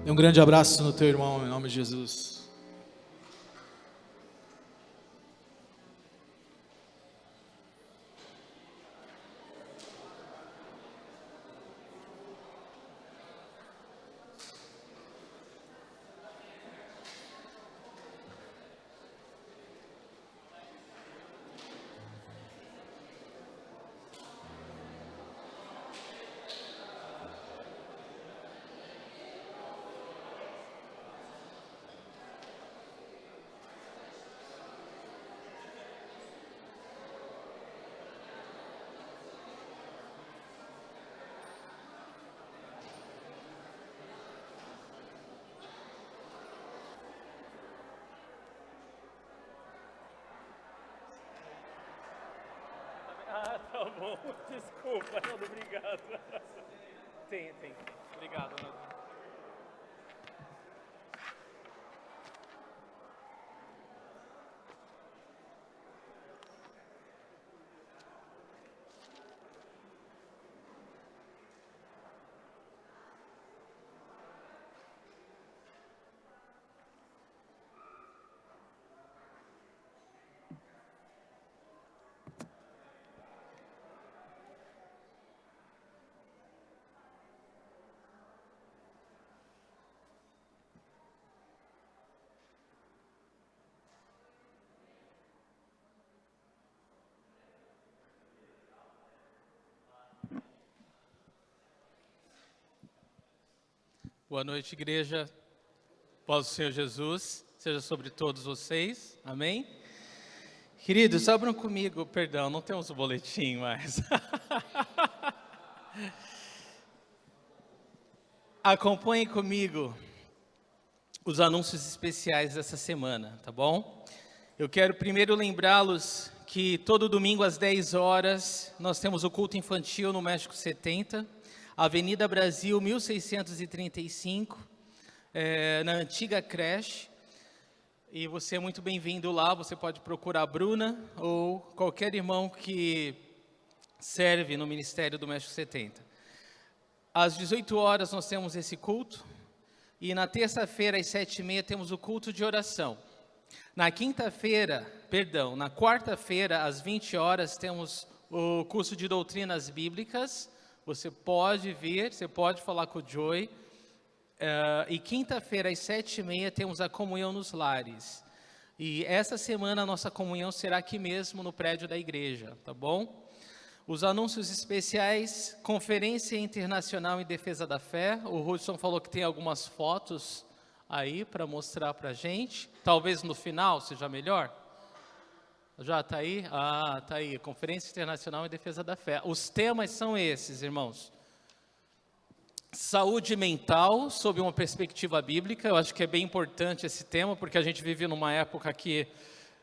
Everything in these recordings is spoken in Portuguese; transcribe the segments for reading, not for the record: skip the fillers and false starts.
Dê um grande abraço no teu irmão, em nome de Jesus. Tá bom, desculpa, Nando, obrigado. Tem. Obrigado, Nando. Boa noite, igreja. Paz do Senhor Jesus seja sobre todos vocês. Amém? Queridos, abram comigo, perdão, não temos o boletim mais. Acompanhem comigo os anúncios especiais dessa semana, tá bom? Eu quero primeiro lembrá-los que todo domingo às 10 horas nós temos o culto infantil no México 70, Avenida Brasil 1635, na antiga creche. E você é muito bem-vindo lá, você pode procurar a Bruna ou qualquer irmão que serve no Ministério do México 70. Às 18 horas nós temos esse culto, e na terça-feira às 7h30 temos o culto de oração. Na quarta-feira às 20 horas temos o curso de doutrinas bíblicas. Você pode vir, você pode falar com o Joey. E quinta-feira às 7h30 temos a comunhão nos lares. E essa semana a nossa comunhão será aqui mesmo no prédio da igreja, tá bom? Os anúncios especiais: Conferência Internacional em Defesa da Fé. O Hudson falou que tem algumas fotos aí para mostrar para a gente. Talvez no final seja melhor. Já está aí? Ah, está aí. Conferência Internacional em Defesa da Fé. Os temas são esses, irmãos. Saúde mental, sob uma perspectiva bíblica. Eu acho que é bem importante esse tema, porque a gente vive numa época que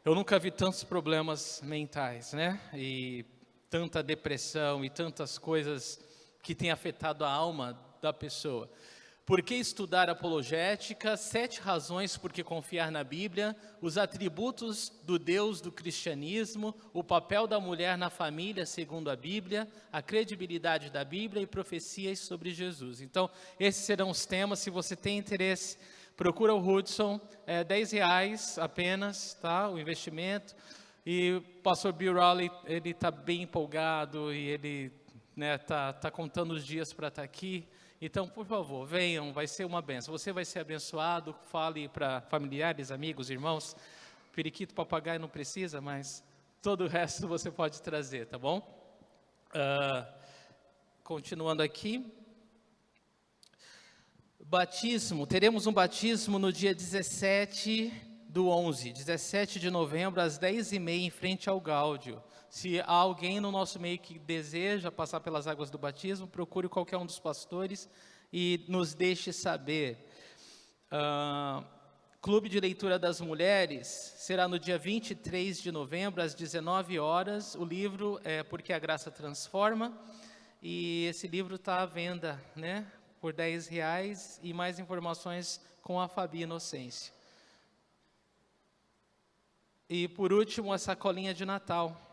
eu nunca vi tantos problemas mentais, né? E tanta depressão e tantas coisas que têm afetado a alma da pessoa. Por que estudar apologética? 7 razões por que confiar na Bíblia, os atributos do Deus do cristianismo, o papel da mulher na família segundo a Bíblia, a credibilidade da Bíblia e profecias sobre Jesus. Então, esses serão os temas. Se você tem interesse, procura o Hudson, R$10 apenas, tá? O investimento. E o pastor Bill Rowley, ele está bem empolgado e ele tá contando os dias para estar aqui. Então, por favor, venham, vai ser uma bênção. Você vai ser abençoado, fale para familiares, amigos, irmãos. Periquito, papagaio não precisa, mas todo o resto você pode trazer, tá bom? Continuando aqui. Batismo, teremos um batismo no dia 17 de novembro, às 10h30, em frente ao Gáudio. Se há alguém no nosso meio que deseja passar pelas águas do batismo, procure qualquer um dos pastores e nos deixe saber. Clube de Leitura das Mulheres será no dia 23 de novembro, às 19 horas. O livro é Porque a Graça Transforma, e esse livro está à venda, né, por R$10, e mais informações com a Fabi Inocência. E por último, a sacolinha de Natal.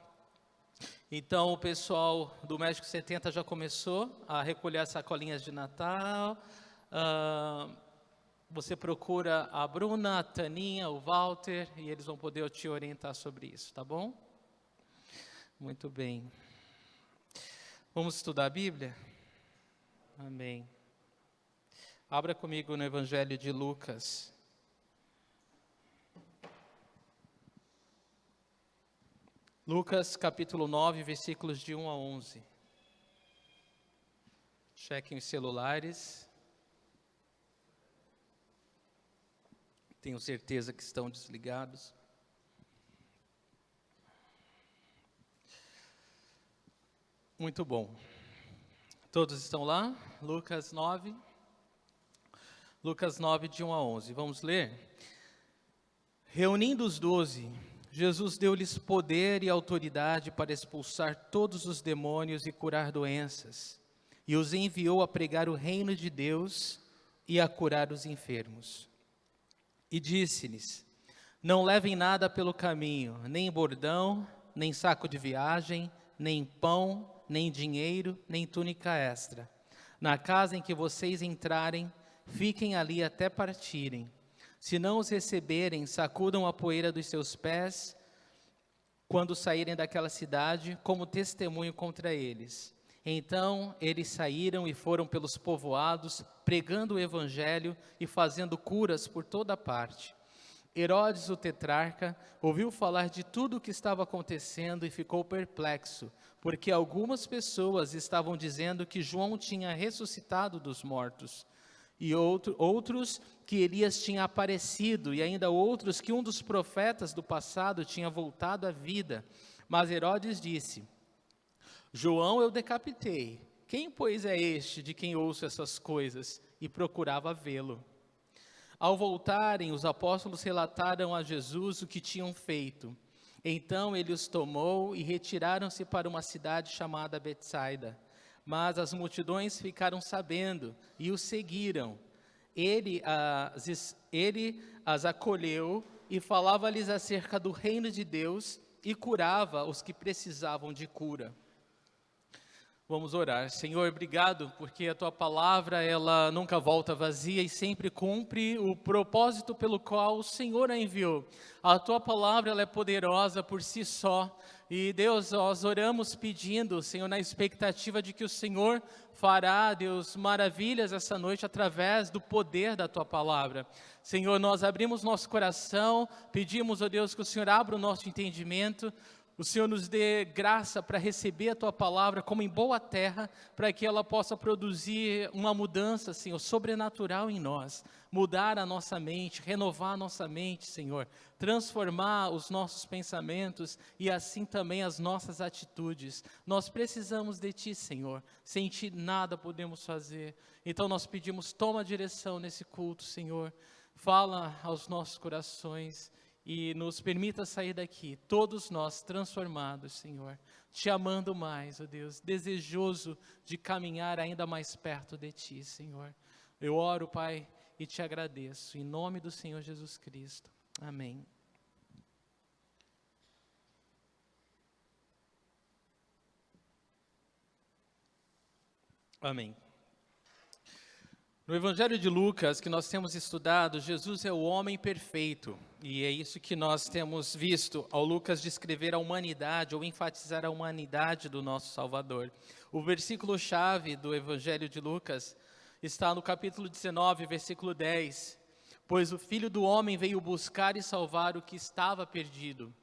Então, o pessoal do México 70 já começou a recolher as sacolinhas de Natal. você procura a Bruna, a Taninha, o Walter, e eles vão poder te orientar sobre isso, tá bom? Muito bem. Vamos estudar a Bíblia? Amém. Abra comigo no Evangelho de Lucas. Lucas capítulo 9, versículos de 1 a 11. Chequem os celulares. Tenho certeza que estão desligados. Muito bom. Todos estão lá? Lucas 9. Lucas 9, de 1 a 11. Vamos ler? Reunindo os 12, Jesus deu-lhes poder e autoridade para expulsar todos os demônios e curar doenças, e os enviou a pregar o reino de Deus e a curar os enfermos. E disse-lhes: não levem nada pelo caminho, nem bordão, nem saco de viagem, nem pão, nem dinheiro, nem túnica extra. Na casa em que vocês entrarem, fiquem ali até partirem. Se não os receberem, sacudam a poeira dos seus pés quando saírem daquela cidade, como testemunho contra eles. Então eles saíram e foram pelos povoados, pregando o evangelho e fazendo curas por toda parte. Herodes, o tetrarca, ouviu falar de tudo o que estava acontecendo e ficou perplexo, porque algumas pessoas estavam dizendo que João tinha ressuscitado dos mortos, e outros que Elias tinha aparecido, e ainda outros que um dos profetas do passado tinha voltado à vida. Mas Herodes disse: João eu decapitei. Quem, pois, é este de quem ouço essas coisas? E procurava vê-lo. Ao voltarem, os apóstolos relataram a Jesus o que tinham feito. Então ele os tomou e retiraram-se para uma cidade chamada Betsaida. Mas as multidões ficaram sabendo e o seguiram. Ele as acolheu e falava-lhes acerca do reino de Deus e curava os que precisavam de cura. Vamos orar. Senhor, obrigado porque a Tua palavra, ela nunca volta vazia e sempre cumpre o propósito pelo qual o Senhor a enviou. A Tua palavra, ela é poderosa por si só. E Deus, nós oramos pedindo, Senhor, na expectativa de que o Senhor fará, Deus, maravilhas essa noite através do poder da Tua palavra. Senhor, nós abrimos nosso coração, pedimos, ó Deus, que o Senhor abra o nosso entendimento, o Senhor nos dê graça para receber a Tua palavra como em boa terra, para que ela possa produzir uma mudança, Senhor, sobrenatural em nós, mudar a nossa mente, renovar a nossa mente, Senhor, transformar os nossos pensamentos e assim também as nossas atitudes. Nós precisamos de Ti, Senhor, sem Ti nada podemos fazer. Então nós pedimos, toma a direção nesse culto, Senhor, fala aos nossos corações, e nos permita sair daqui, todos nós transformados, Senhor, Te amando mais, ó Deus, desejoso de caminhar ainda mais perto de Ti, Senhor. Eu oro, Pai, e Te agradeço, em nome do Senhor Jesus Cristo. Amém. Amém. No Evangelho de Lucas, que nós temos estudado, Jesus é o homem perfeito, e é isso que nós temos visto ao Lucas descrever a humanidade, ou enfatizar a humanidade do nosso Salvador. O versículo-chave do Evangelho de Lucas está no capítulo 19, versículo 10. Pois o Filho do Homem veio buscar e salvar o que estava perdido.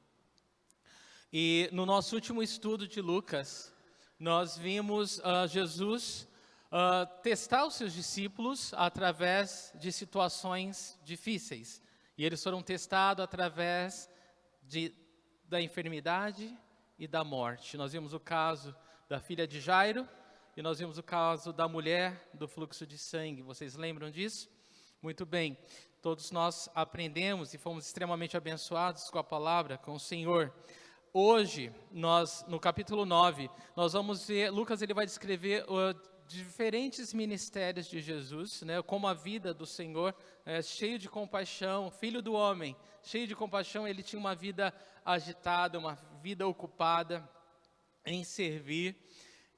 E no nosso último estudo de Lucas, nós vimos Jesus testar os seus discípulos através de situações difíceis. E eles foram testados através da enfermidade e da morte. Nós vimos o caso da filha de Jairo e nós vimos o caso da mulher do fluxo de sangue. Vocês lembram disso? Muito bem. Todos nós aprendemos e fomos extremamente abençoados com a palavra, com o Senhor. Hoje, no capítulo 9, nós vamos ver, Lucas ele vai descrever diferentes ministérios de Jesus, né, como a vida do Senhor, cheio de compaixão, filho do homem, cheio de compaixão. Ele tinha uma vida agitada, uma vida ocupada em servir,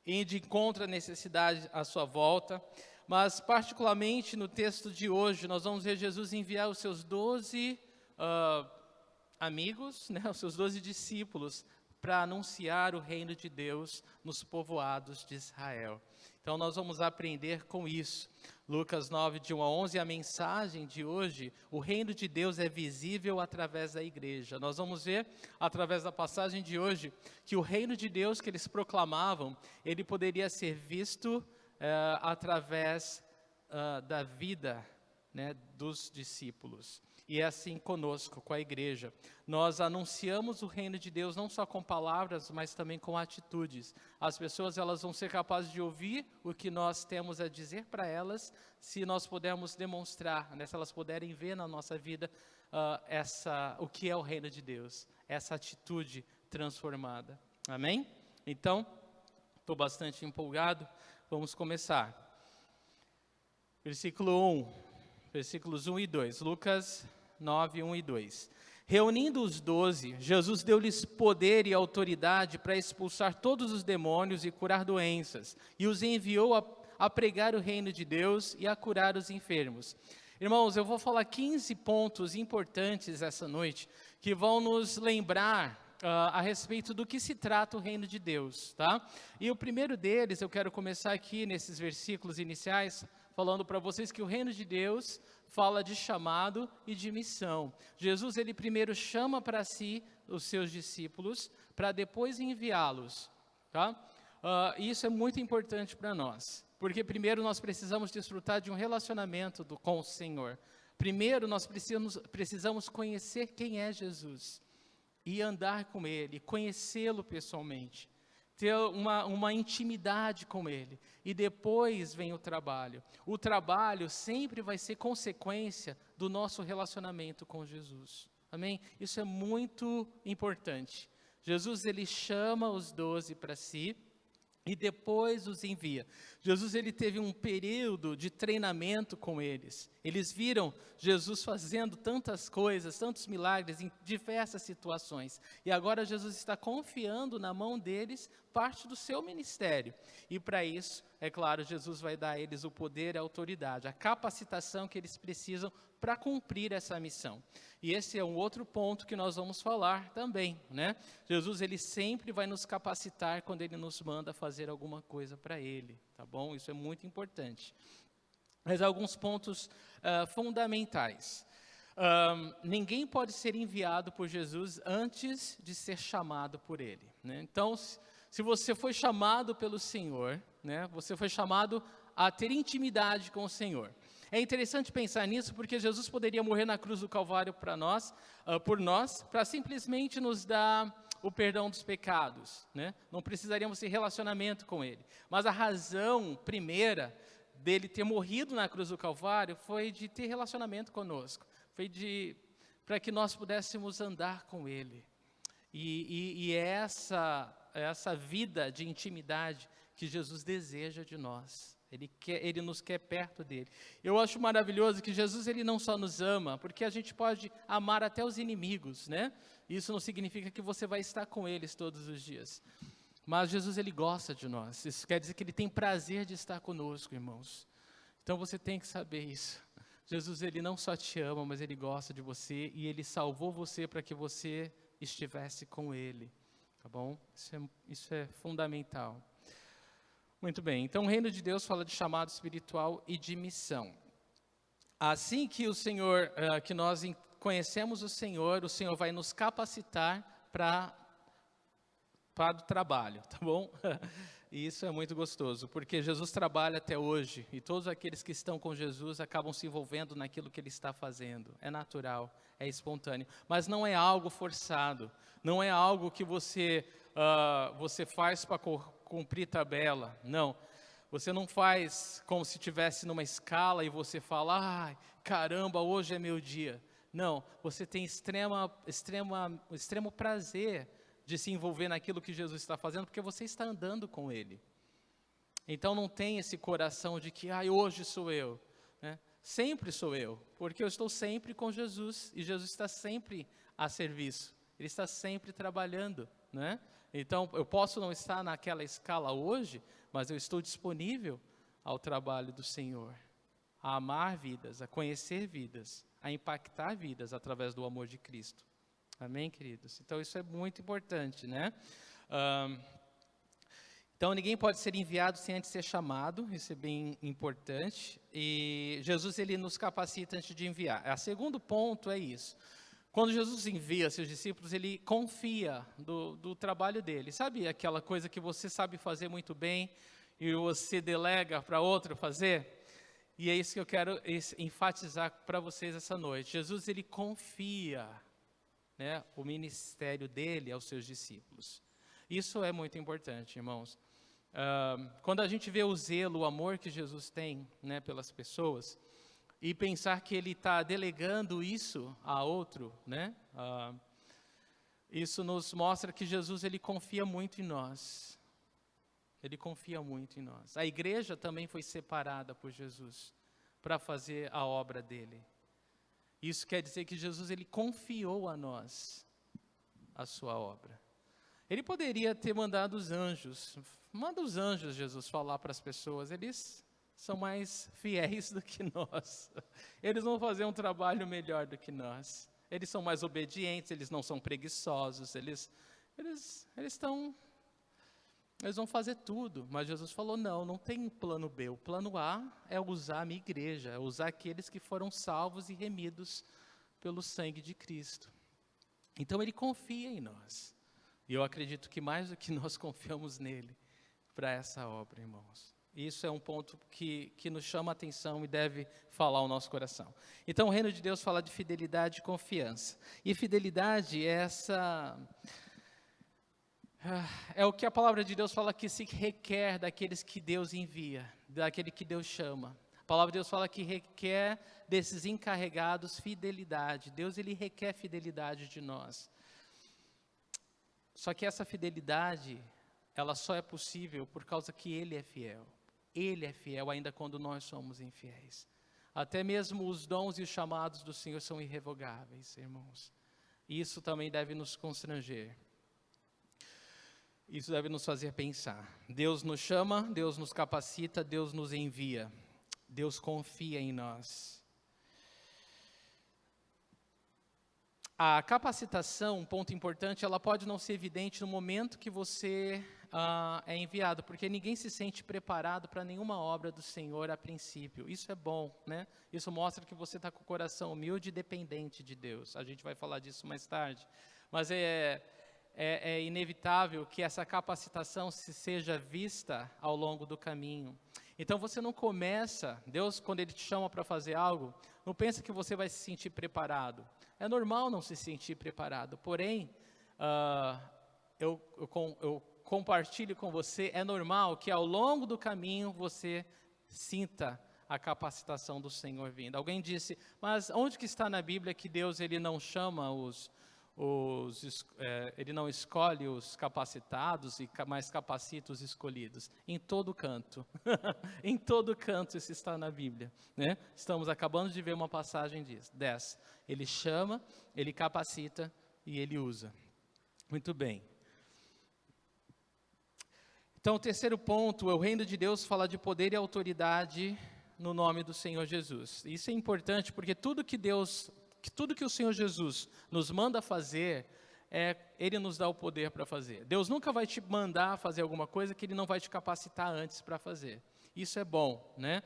em de encontro à necessidade à sua volta. Mas particularmente no texto de hoje, nós vamos ver Jesus enviar os seus 12 amigos, né, os seus 12 discípulos, para anunciar o reino de Deus nos povoados de Israel. Então nós vamos aprender com isso. Lucas 9, de 1 a 11, a mensagem de hoje, o reino de Deus é visível através da igreja. Nós vamos ver, através da passagem de hoje, que o reino de Deus que eles proclamavam, ele poderia ser visto através da vida, né, dos discípulos. E é assim conosco, com a igreja. Nós anunciamos o reino de Deus não só com palavras, mas também com atitudes. As pessoas elas vão ser capazes de ouvir o que nós temos a dizer para elas, se nós pudermos demonstrar, né, se elas puderem ver na nossa vida o que é o reino de Deus, essa atitude transformada. Amém? Então, estou bastante empolgado, vamos começar. Versículos 1 e 2, Lucas 9, 1 e 2. Reunindo os 12, Jesus deu-lhes poder e autoridade para expulsar todos os demônios e curar doenças, e os enviou a pregar o reino de Deus e a curar os enfermos. Irmãos, eu vou falar 15 pontos importantes essa noite, que vão nos lembrar a respeito do que se trata o reino de Deus, tá? E o primeiro deles, eu quero começar aqui nesses versículos iniciais, falando para vocês que o reino de Deus fala de chamado e de missão. Jesus, ele primeiro chama para si os seus discípulos, para depois enviá-los, tá? Isso é muito importante para nós, porque primeiro nós precisamos desfrutar de um relacionamento com o Senhor. Primeiro nós precisamos conhecer quem é Jesus, e andar com Ele, conhecê-lo pessoalmente, ter uma intimidade com Ele, e depois vem o trabalho. O trabalho sempre vai ser consequência do nosso relacionamento com Jesus, amém? Isso é muito importante. Jesus, ele chama os 12 para si, e depois os envia. Jesus, ele teve um período de treinamento com eles. Eles viram Jesus fazendo tantas coisas, tantos milagres em diversas situações. E agora Jesus está confiando na mão deles parte do seu ministério. E para isso, é claro, Jesus vai dar a eles o poder e a autoridade, a capacitação que eles precisam para cumprir essa missão. E esse é um outro ponto que nós vamos falar também, né? Jesus, ele sempre vai nos capacitar quando ele nos manda fazer alguma coisa para ele, tá bom? Isso é muito importante. Mas alguns pontos fundamentais. Ninguém pode ser enviado por Jesus antes de ser chamado por ele, né? Então, se você foi chamado pelo Senhor, né? Você foi chamado a ter intimidade com o Senhor. É interessante pensar nisso, porque Jesus poderia morrer na cruz do Calvário por nós, para simplesmente nos dar o perdão dos pecados, né? Não precisaríamos ter relacionamento com Ele. Mas a razão primeira dele ter morrido na cruz do Calvário foi de ter relacionamento conosco, foi para que nós pudéssemos andar com Ele. E é essa vida de intimidade que Jesus deseja de nós. Ele nos quer perto dele. Eu acho maravilhoso que Jesus, ele não só nos ama, porque a gente pode amar até os inimigos, né? Isso não significa que você vai estar com eles todos os dias. Mas Jesus, ele gosta de nós. Isso quer dizer que ele tem prazer de estar conosco, irmãos. Então você tem que saber isso. Jesus, ele não só te ama, mas ele gosta de você e ele salvou você para que você estivesse com ele, tá bom? Isso é fundamental. Muito bem, então o reino de Deus fala de chamado espiritual e de missão. Assim que que nós conhecemos o Senhor vai nos capacitar para o trabalho, tá bom? E isso é muito gostoso, porque Jesus trabalha até hoje, e todos aqueles que estão com Jesus acabam se envolvendo naquilo que Ele está fazendo. É natural, é espontâneo, mas não é algo forçado, não é algo que você faz para cumprir tabela, não. Você não faz como se estivesse numa escala e você fala, ai, caramba, hoje é meu dia. Não, você tem extremo prazer de se envolver naquilo que Jesus está fazendo, porque você está andando com Ele. Então não tem esse coração de que, hoje sou eu, né? Sempre sou eu, porque eu estou sempre com Jesus, e Jesus está sempre a serviço, Ele está sempre trabalhando, né? Então eu posso não estar naquela escala hoje, mas eu estou disponível ao trabalho do Senhor, a amar vidas, a conhecer vidas, a impactar vidas através do amor de Cristo. Amém, queridos? Então, isso é muito importante, né? Então, ninguém pode ser enviado sem antes ser chamado, isso é bem importante. E Jesus, ele nos capacita antes de enviar. O segundo ponto é isso. Quando Jesus envia seus discípulos, ele confia do trabalho dele. Sabe aquela coisa que você sabe fazer muito bem e você delega para outro fazer? E é isso que eu quero enfatizar para vocês essa noite. Jesus, ele confia, né, o ministério dele aos seus discípulos. Isso é muito importante, irmãos. Quando a gente vê o zelo, o amor que Jesus tem, né, pelas pessoas, e pensar que ele está delegando isso a outro, né, isso nos mostra que Jesus, ele confia muito em nós. Ele confia muito em nós. A igreja também foi separada por Jesus para fazer a obra dele. Isso quer dizer que Jesus, ele confiou a nós a sua obra. Ele poderia ter mandado os anjos. Manda os anjos, Jesus, falar para as pessoas. Eles são mais fiéis do que nós. Eles vão fazer um trabalho melhor do que nós. Eles são mais obedientes, eles não são preguiçosos, eles vão fazer tudo. Mas Jesus falou, não tem plano B. O plano A é usar a minha igreja, é usar aqueles que foram salvos e remidos pelo sangue de Cristo. Então, ele confia em nós. E eu acredito que mais do que nós confiamos nele para essa obra, irmãos. Isso é um ponto que nos chama a atenção e deve falar ao nosso coração. Então, o reino de Deus fala de fidelidade e confiança. E fidelidade é o que a palavra de Deus fala que se requer daqueles que Deus envia, daquele que Deus chama. A palavra de Deus fala que requer desses encarregados fidelidade. Deus, ele requer fidelidade de nós. Só que essa fidelidade, ela só é possível por causa que ele é fiel. Ele é fiel ainda quando nós somos infiéis. Até mesmo os dons e os chamados do Senhor são irrevogáveis, irmãos. Isso também deve nos constranger. Isso deve nos fazer pensar. Deus nos chama, Deus nos capacita, Deus nos envia. Deus confia em nós. A capacitação, um ponto importante, ela pode não ser evidente no momento que você é enviado, porque ninguém se sente preparado para nenhuma obra do Senhor a princípio. Isso é bom, né? Isso mostra que você está com o coração humilde e dependente de Deus. A gente vai falar disso mais tarde. Mas é inevitável que essa capacitação seja vista ao longo do caminho. Então você não começa, Deus, quando Ele te chama para fazer algo, não pensa que você vai se sentir preparado. É normal não se sentir preparado, porém, eu compartilho com você, é normal que ao longo do caminho você sinta a capacitação do Senhor vindo. Alguém disse, mas onde que está na Bíblia que Deus, ele não chama ele não escolhe os capacitados, mas capacita os escolhidos? Em todo canto. Em todo canto isso está na Bíblia, né? Estamos acabando de ver uma passagem dessa. Ele chama, ele capacita e ele usa. Muito bem. Então, o terceiro ponto, o reino de Deus fala de poder e autoridade no nome do Senhor Jesus. Isso é importante porque tudo que o Senhor Jesus nos manda fazer, Ele nos dá o poder para fazer. Deus nunca vai te mandar fazer alguma coisa que Ele não vai te capacitar antes para fazer. Isso é bom, né?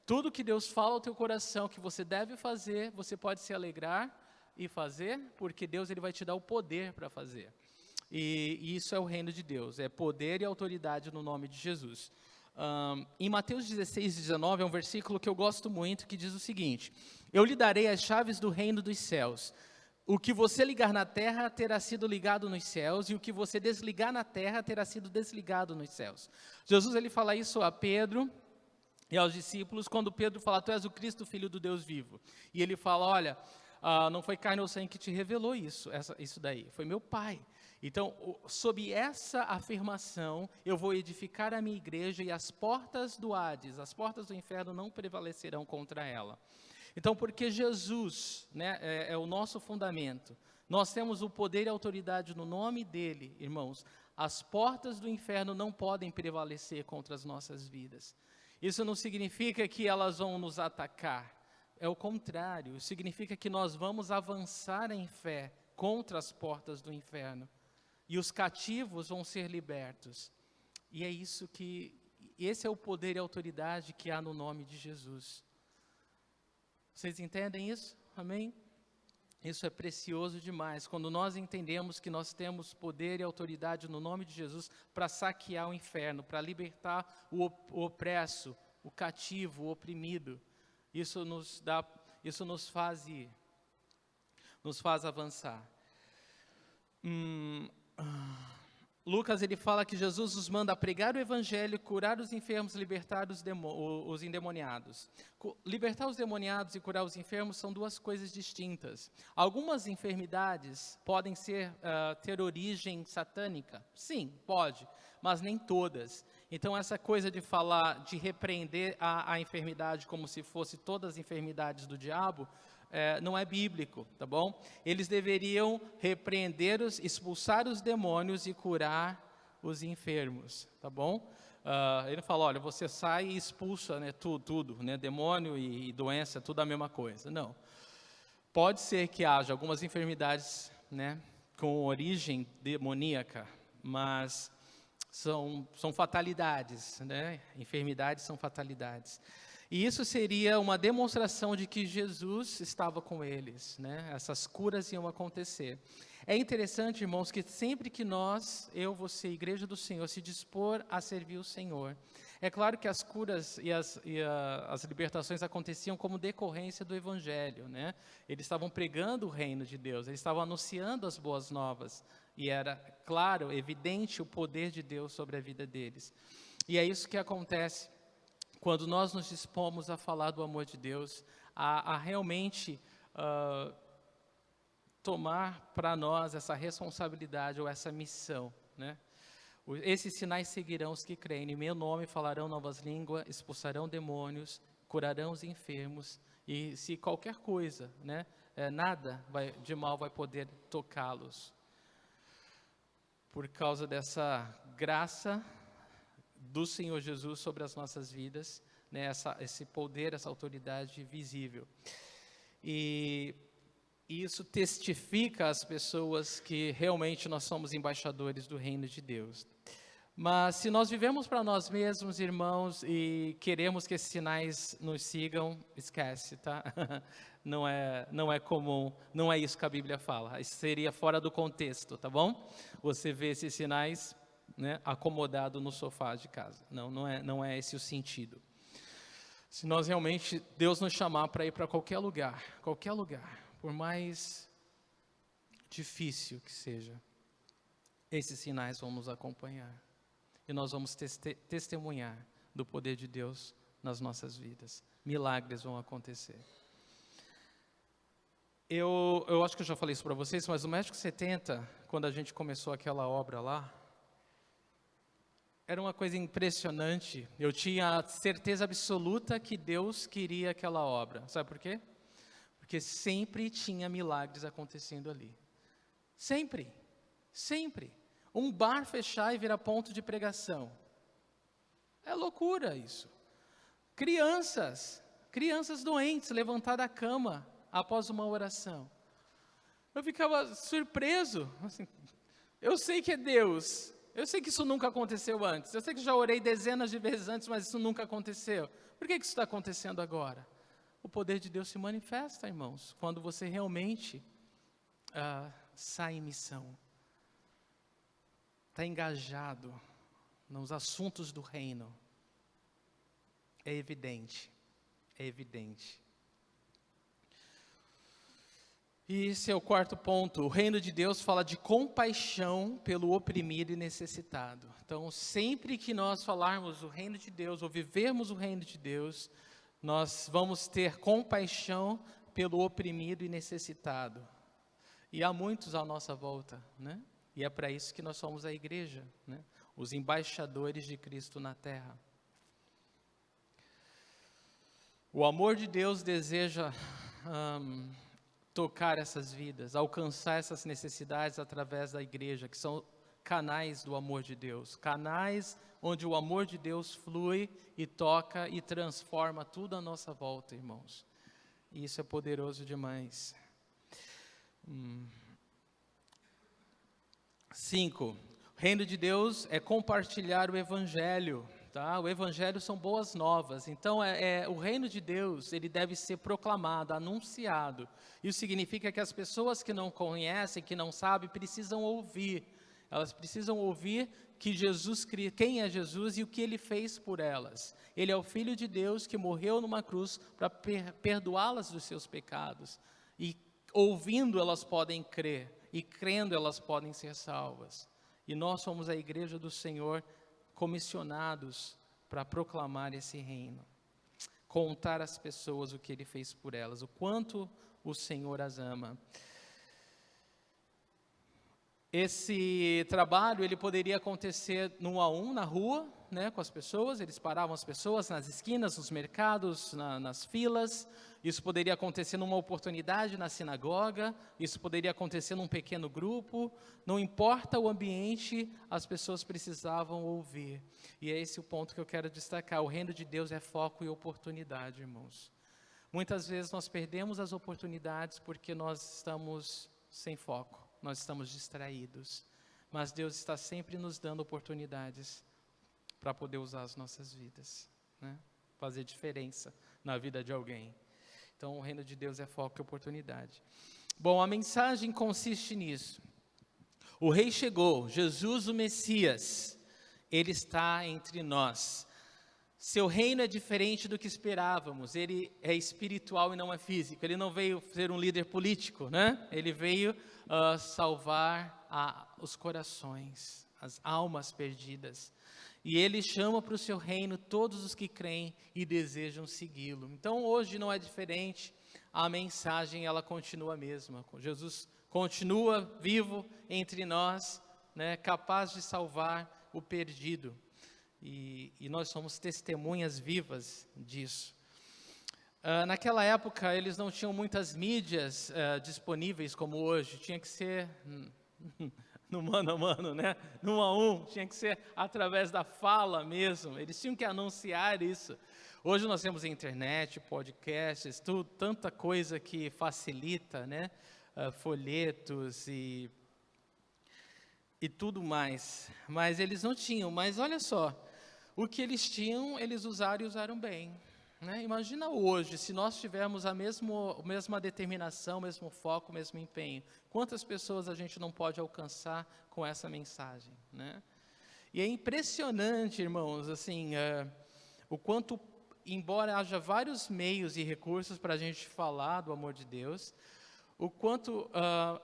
Tudo que Deus fala ao teu coração que você deve fazer, você pode se alegrar e fazer, porque Deus, ele vai te dar o poder para fazer. E isso é o reino de Deus, é poder e autoridade no nome de Jesus. Em Mateus 16, 19, é um versículo que eu gosto muito, que diz o seguinte: eu lhe darei as chaves do reino dos céus. O que você ligar na terra terá sido ligado nos céus, e o que você desligar na terra terá sido desligado nos céus. Jesus, ele fala isso a Pedro e aos discípulos, quando Pedro fala, tu és o Cristo, filho do Deus vivo. E ele fala, olha, não foi carne ou sangue que te revelou isso daí, foi meu Pai. Então, sob essa afirmação, eu vou edificar a minha igreja e as portas do Hades, as portas do inferno não prevalecerão contra ela. Então, porque Jesus, né, é o nosso fundamento, nós temos o poder e a autoridade no nome dEle, irmãos, as portas do inferno não podem prevalecer contra as nossas vidas. Isso não significa que elas vão nos atacar. É o contrário, significa que nós vamos avançar em fé contra as portas do inferno. E os cativos vão ser libertos. E é isso que, esse é o poder e autoridade que há no nome de Jesus. Vocês entendem isso? Amém? Isso é precioso demais, quando nós entendemos que nós temos poder e autoridade no nome de Jesus para saquear o inferno, para libertar o opresso, o cativo, o oprimido. Isso nos faz ir, nos faz avançar. Lucas, ele fala que Jesus nos manda pregar o evangelho, curar os enfermos, libertar os endemoniados. Libertar os endemoniados e curar os enfermos são duas coisas distintas. Algumas enfermidades podem ter origem satânica. Sim, pode, mas nem todas. Então, essa coisa de falar, de repreender a enfermidade como se fosse todas as enfermidades do diabo, não é bíblico, tá bom? Eles deveriam repreender, expulsar os demônios e curar os enfermos, tá bom? Ele fala, olha, você sai e expulsa, né, tudo, né, demônio e doença, tudo a mesma coisa. Não. Pode ser que haja algumas enfermidades, né, com origem demoníaca, mas são fatalidades, né? Enfermidades são fatalidades. E isso seria uma demonstração de que Jesus estava com eles, né? Essas curas iam acontecer. É interessante, irmãos, que sempre que nós, eu, você, Igreja do Senhor, se dispor a servir o Senhor, é claro que as curas e as libertações aconteciam como decorrência do Evangelho, né? Eles estavam pregando o reino de Deus, eles estavam anunciando as boas novas, e era claro, evidente o poder de Deus sobre a vida deles. E é isso que acontece quando nós nos dispomos a falar do amor de Deus, a realmente tomar para nós essa responsabilidade ou essa missão, né? Esses sinais seguirão os que creem, em meu nome falarão novas línguas, expulsarão demônios, curarão os enfermos, e se qualquer coisa, né, nada de mal vai poder tocá-los. Por causa dessa graça do Senhor Jesus sobre as nossas vidas, né, esse poder, essa autoridade visível. E isso testifica às pessoas que realmente nós somos embaixadores do reino de Deus. Mas se nós vivemos para nós mesmos, irmãos, e queremos que esses sinais nos sigam, esquece, tá? Não é comum, não é isso que a Bíblia fala. Isso seria fora do contexto, tá bom? Você vê esses sinais, né, acomodado no sofá de casa. Não é esse o sentido. Se nós realmente, Deus nos chamar para ir para qualquer lugar, por mais difícil que seja, esses sinais vão nos acompanhar. E nós vamos testemunhar do poder de Deus nas nossas vidas. Milagres vão acontecer. Eu acho que eu já falei isso para vocês, mas no México 70, quando a gente começou aquela obra lá, era uma coisa impressionante. Eu tinha certeza absoluta que Deus queria aquela obra. Sabe por quê? Porque sempre tinha milagres acontecendo ali. Sempre. Um bar fechar e virar ponto de pregação. É loucura isso. Crianças doentes, levantar da cama após uma oração. Eu ficava surpreso. Assim, eu sei que é Deus. Eu sei que isso nunca aconteceu antes. Eu sei que já orei dezenas de vezes antes, mas isso nunca aconteceu. Por que isso está acontecendo agora? O poder de Deus se manifesta, irmãos, quando você realmente sai em missão. Está engajado nos assuntos do reino. É evidente. E esse é o quarto ponto. O reino de Deus fala de compaixão pelo oprimido e necessitado. Então, sempre que nós falarmos o reino de Deus, ou vivermos o reino de Deus, nós vamos ter compaixão pelo oprimido e necessitado. E há muitos à nossa volta, né? E é para isso que nós somos a igreja, né? Os embaixadores de Cristo na terra. O amor de Deus deseja tocar essas vidas, alcançar essas necessidades através da igreja, que são canais do amor de Deus, canais onde o amor de Deus flui e toca e transforma tudo à nossa volta, irmãos. E isso é poderoso demais. 5. O reino de Deus é compartilhar o evangelho. Tá? O evangelho são boas novas. Então, o reino de Deus, ele deve ser proclamado, anunciado. Isso significa que as pessoas que não conhecem, que não sabem, precisam ouvir. Elas precisam ouvir que Jesus, quem é Jesus e o que Ele fez por elas. Ele é o Filho de Deus que morreu numa cruz para perdoá-las dos seus pecados. E ouvindo elas podem crer, e crendo elas podem ser salvas. E nós somos a igreja do Senhor, comissionados para proclamar esse reino. Contar às pessoas o que Ele fez por elas, o quanto o Senhor as ama. Esse trabalho, ele poderia acontecer num a um, na rua, né, com as pessoas. Eles paravam as pessoas nas esquinas, nos mercados, nas filas. Isso poderia acontecer numa oportunidade na sinagoga. Isso poderia acontecer num pequeno grupo. Não importa o ambiente, as pessoas precisavam ouvir. E é esse o ponto que eu quero destacar. O reino de Deus é foco e oportunidade, irmãos. Muitas vezes nós perdemos as oportunidades porque nós estamos sem foco. Nós estamos distraídos, mas Deus está sempre nos dando oportunidades para poder usar as nossas vidas, né? Fazer diferença na vida de alguém. Então, o reino de Deus é foco e oportunidade. Bom, a mensagem consiste nisso. O Rei chegou, Jesus o Messias, Ele está entre nós. Seu reino é diferente do que esperávamos, Ele é espiritual e não é físico. Ele não veio ser um líder político, né? Ele veio salvar os corações, as almas perdidas. E Ele chama para o seu reino todos os que creem e desejam segui-lo. Então, hoje não é diferente, a mensagem ela continua a mesma. Jesus continua vivo entre nós, né, capaz de salvar o perdido. E nós somos testemunhas vivas disso. Naquela época, eles não tinham muitas mídias disponíveis como hoje. Tinha que ser no mano a mano, né? No um a um. Tinha que ser através da fala mesmo. Eles tinham que anunciar isso. Hoje nós temos internet, podcasts, tanta coisa que facilita, né? Folhetos e tudo mais. Mas eles não tinham. Mas olha só, o que eles tinham, eles usaram e usaram bem. Né? Imagina hoje, se nós tivermos a mesma determinação, o mesmo foco, o mesmo empenho. Quantas pessoas a gente não pode alcançar com essa mensagem, né? E é impressionante, irmãos, assim, o quanto, embora haja vários meios e recursos para a gente falar do amor de Deus, o quanto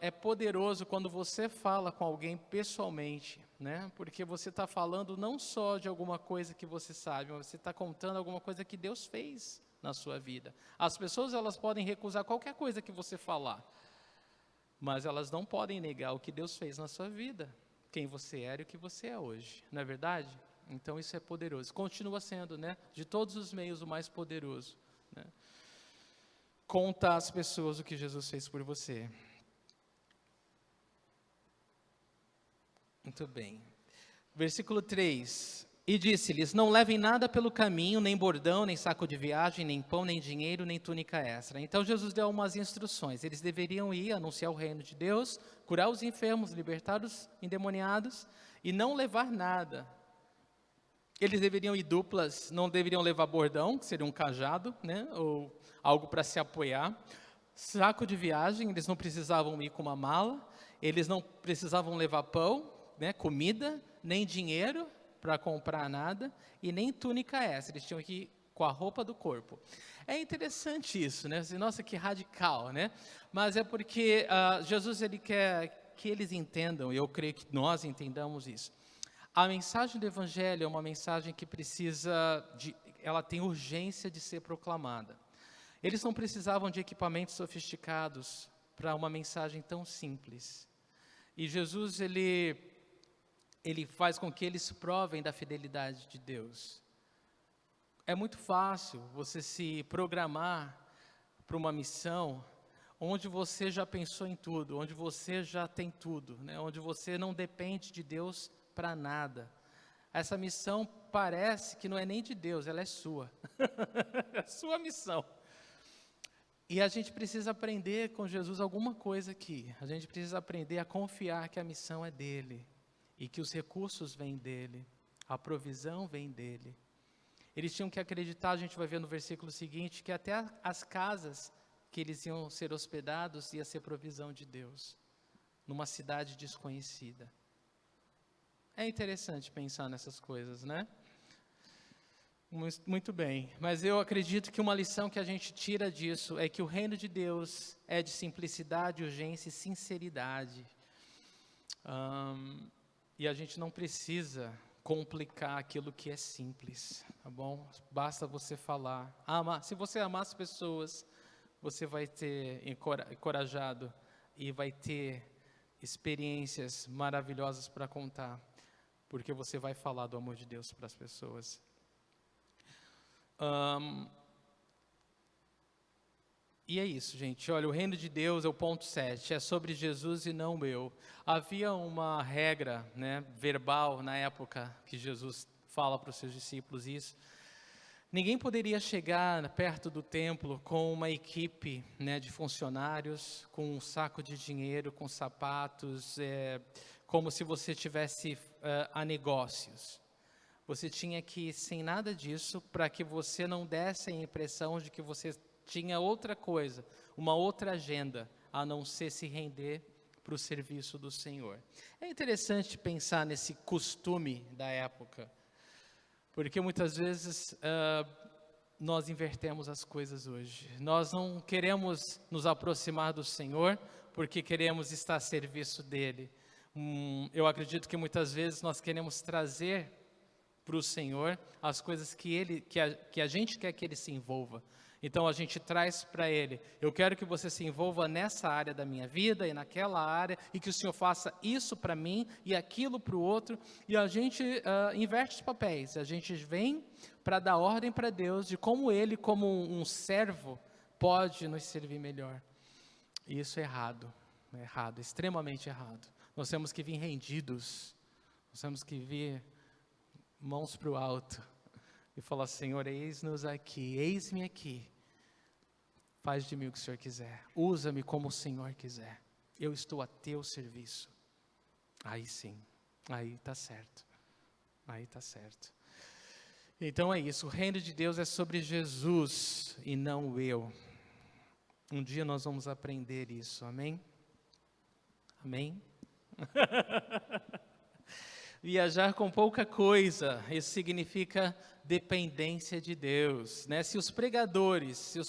é poderoso quando você fala com alguém pessoalmente, né? Porque você está falando não só de alguma coisa que você sabe, mas você está contando alguma coisa que Deus fez na sua vida. As pessoas, elas podem recusar qualquer coisa que você falar, mas elas não podem negar o que Deus fez na sua vida, quem você era e o que você é hoje, não é verdade? Então isso é poderoso, continua sendo, né? De todos os meios o mais poderoso, né? Conta às pessoas o que Jesus fez por você. Muito bem. Versículo 3. E disse-lhes, não levem nada pelo caminho, nem bordão, nem saco de viagem, nem pão, nem dinheiro, nem túnica extra. Então Jesus deu umas instruções. Eles deveriam ir anunciar o reino de Deus, curar os enfermos, libertar os endemoniados e não levar nada. Eles deveriam ir duplas, não deveriam levar bordão, que seria um cajado, né, ou algo para se apoiar. Saco de viagem, eles não precisavam ir com uma mala, eles não precisavam levar pão, né, comida, nem dinheiro para comprar nada, e nem túnica extra, eles tinham que ir com a roupa do corpo. É interessante isso, né? Nossa, que radical, né? Mas é porque Jesus, ele quer que eles entendam, e eu creio que nós entendamos isso. A mensagem do Evangelho é uma mensagem que ela tem urgência de ser proclamada. Eles não precisavam de equipamentos sofisticados para uma mensagem tão simples. E Jesus, ele faz com que eles provem da fidelidade de Deus. É muito fácil você se programar para uma missão onde você já pensou em tudo, onde você já tem tudo, né? Onde você não depende de Deus para nada. essa missão parece que não é nem de Deus, ela é sua. É a sua missão. E a gente precisa aprender com Jesus alguma coisa aqui. A gente precisa aprender a confiar que a missão é dele. E que os recursos vêm dele. A provisão vem dele. Eles tinham que acreditar, a gente vai ver no versículo seguinte, que até as casas que eles iam ser hospedados ia ser provisão de Deus. Numa cidade desconhecida. É interessante pensar nessas coisas, né? Muito bem, mas eu acredito que uma lição que a gente tira disso é que o reino de Deus é de simplicidade, urgência e sinceridade. E a gente não precisa complicar aquilo que é simples, tá bom? Basta você falar. Se você amar as pessoas, você vai ter encorajado e vai ter experiências maravilhosas para contar, porque você vai falar do amor de Deus para as pessoas. E é isso, gente. Olha, o reino de Deus é o ponto 7, é sobre Jesus e não eu. Havia uma regra, né, verbal na época que Jesus fala para os seus discípulos isso. Ninguém poderia chegar perto do templo com uma equipe, né, de funcionários, com um saco de dinheiro, com sapatos, como se você tivesse a negócios. Você tinha que ir sem nada disso para que você não desse a impressão de que você tinha outra coisa, uma outra agenda, a não ser se render para o serviço do Senhor. É interessante pensar nesse costume da época, porque muitas vezes nós invertemos as coisas hoje. Nós não queremos nos aproximar do Senhor porque queremos estar a serviço dEle. Eu acredito que muitas vezes nós queremos trazer para o Senhor as coisas que a gente quer que Ele se envolva. Então a gente traz para Ele, eu quero que você se envolva nessa área da minha vida e naquela área, e que o Senhor faça isso para mim e aquilo para o outro, e a gente inverte os papéis, a gente vem para dar ordem para Deus de como Ele, como um servo, pode nos servir melhor. E isso é errado, extremamente errado. Nós temos que vir rendidos, nós temos que vir mãos para o alto e falar: Senhor, eis-nos aqui, eis-me aqui, faz de mim o que o Senhor quiser, usa-me como o Senhor quiser, eu estou a teu serviço. Aí sim, aí está certo, Então é isso, o reino de Deus é sobre Jesus e não eu. Um dia nós vamos aprender isso, amém? Amém? Viajar com pouca coisa, isso significa dependência de Deus, né? Se os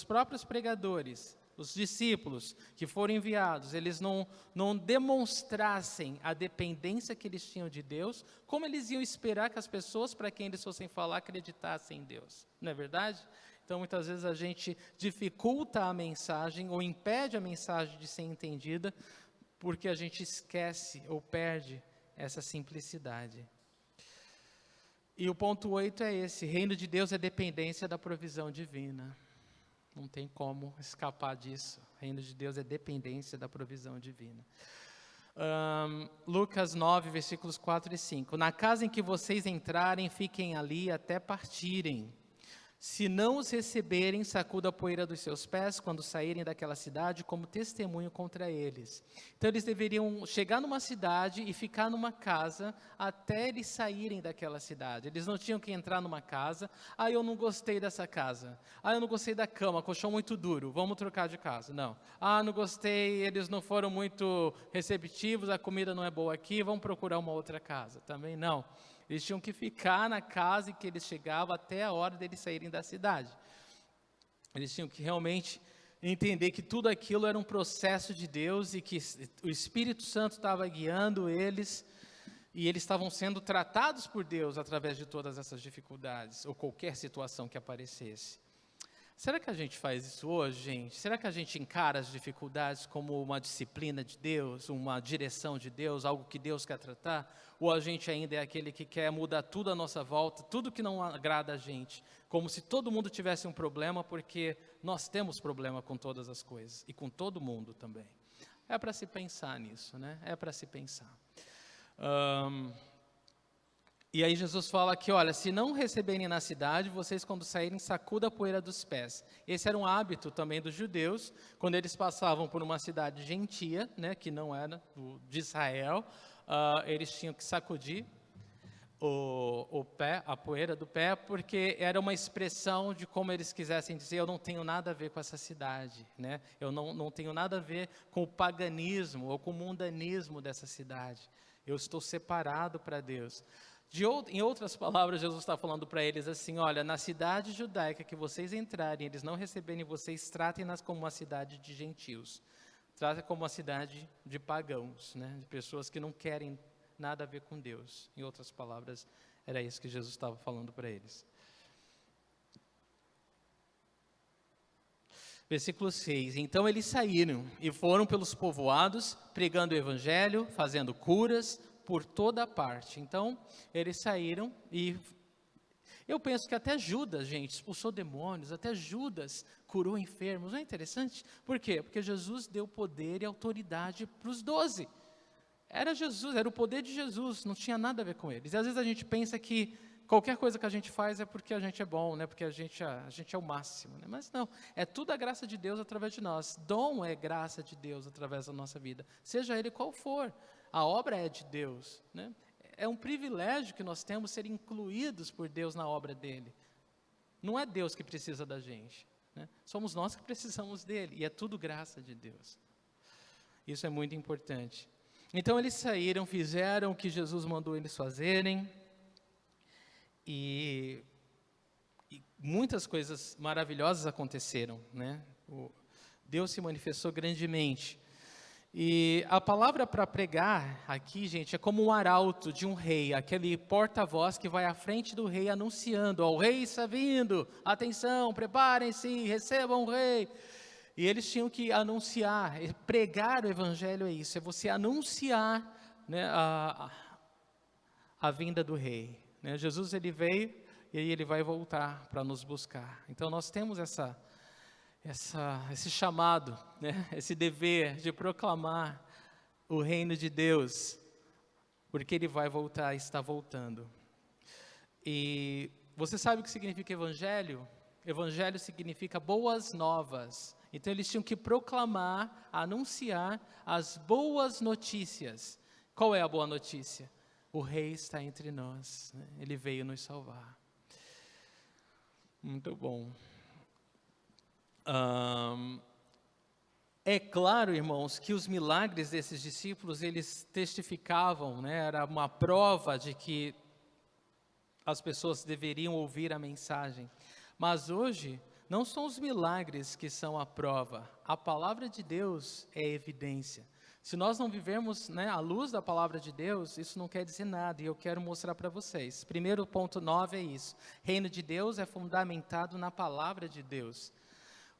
próprios pregadores, os discípulos que foram enviados, eles não demonstrassem a dependência que eles tinham de Deus, como eles iam esperar que as pessoas para quem eles fossem falar acreditassem em Deus, não é verdade? Então muitas vezes a gente dificulta a mensagem ou impede a mensagem de ser entendida, porque a gente esquece ou perde essa simplicidade. E o ponto 8 é esse: reino de Deus é dependência da provisão divina. Não tem como escapar disso. Reino de Deus é dependência da provisão divina. Lucas 9, versículos 4 e 5. Na casa em que vocês entrarem, fiquem ali até partirem. Se não os receberem, sacuda a poeira dos seus pés quando saírem daquela cidade como testemunho contra eles. Então eles deveriam chegar numa cidade e ficar numa casa até eles saírem daquela cidade. Eles não tinham que entrar numa casa: eu não gostei dessa casa, eu não gostei da cama, colchão muito duro, vamos trocar de casa. Não. Não gostei, eles não foram muito receptivos, a comida não é boa aqui, vamos procurar uma outra casa. Também não. Eles tinham que ficar na casa em que eles chegavam até a hora deles saírem da cidade. Eles tinham que realmente entender que tudo aquilo era um processo de Deus e que o Espírito Santo estava guiando eles, e eles estavam sendo tratados por Deus através de todas essas dificuldades, ou qualquer situação que aparecesse. Será que a gente faz isso hoje, gente? Será que a gente encara as dificuldades como uma disciplina de Deus, uma direção de Deus, algo que Deus quer tratar? Ou a gente ainda é aquele que quer mudar tudo à nossa volta, tudo que não agrada a gente, como se todo mundo tivesse um problema, porque nós temos problema com todas as coisas, e com todo mundo também. É para se pensar nisso, né? É para se pensar. E aí Jesus fala que, olha, se não receberem na cidade, vocês quando saírem, sacudam a poeira dos pés. Esse era um hábito também dos judeus, quando eles passavam por uma cidade gentia, né, que não era de Israel, eles tinham que sacudir o pé, a poeira do pé, porque era uma expressão de como eles quisessem dizer, eu não tenho nada a ver com essa cidade, né? Eu não tenho nada a ver com o paganismo ou com o mundanismo dessa cidade. Eu estou separado para Deus. Em outras palavras, Jesus está falando para eles assim, olha, na cidade judaica que vocês entrarem, eles não receberem vocês, tratem-nas como uma cidade de gentios. Tratem como uma cidade de pagãos, né? De pessoas que não querem nada a ver com Deus. Em outras palavras, era isso que Jesus estava falando para eles. Versículo 6. Então eles saíram e foram pelos povoados, pregando o evangelho, fazendo curas por toda parte. Então, eles saíram e eu penso que até Judas, gente, expulsou demônios, até Judas curou enfermos. Não é interessante? Por quê? Porque Jesus deu poder e autoridade para os 12. Era Jesus, era o poder de Jesus, não tinha nada a ver com eles. E às vezes a gente pensa que qualquer coisa que a gente faz é porque a gente é bom, né? Porque a gente é o máximo, né? Mas não, é tudo a graça de Deus através de nós. Dom é graça de Deus através da nossa vida, seja ele qual for. A obra é de Deus, né? É um privilégio que nós temos ser incluídos por Deus na obra dele. Não é Deus que precisa da gente, né? Somos nós que precisamos dele, e é tudo graça de Deus. Isso é muito importante. Então eles saíram, fizeram o que Jesus mandou eles fazerem, e muitas coisas maravilhosas aconteceram, né? Deus se manifestou grandemente. E a palavra para pregar aqui, gente, é como um arauto de um rei, aquele porta-voz que vai à frente do rei anunciando, ó, o rei está vindo, atenção, preparem-se, recebam o rei. E eles tinham que anunciar, pregar o evangelho é isso, é você anunciar, né, a vinda do rei, né? Jesus, ele veio e aí ele vai voltar para nos buscar. Então nós temos esse chamado, né, esse dever de proclamar o reino de Deus, porque ele vai voltar, está voltando. E você sabe o que significa evangelho? Evangelho significa boas novas. Então eles tinham que proclamar, anunciar as boas notícias. Qual é a boa notícia? O rei está entre nós, né? Ele veio nos salvar. Muito bom. É claro, irmãos, que os milagres desses discípulos, eles testificavam, né, era uma prova de que as pessoas deveriam ouvir a mensagem. Mas hoje, não são os milagres que são a prova, a palavra de Deus é evidência. Se nós não vivermos, né, à luz da palavra de Deus, isso não quer dizer nada, e eu quero mostrar para vocês. Primeiro ponto 9 é isso, reino de Deus é fundamentado na palavra de Deus.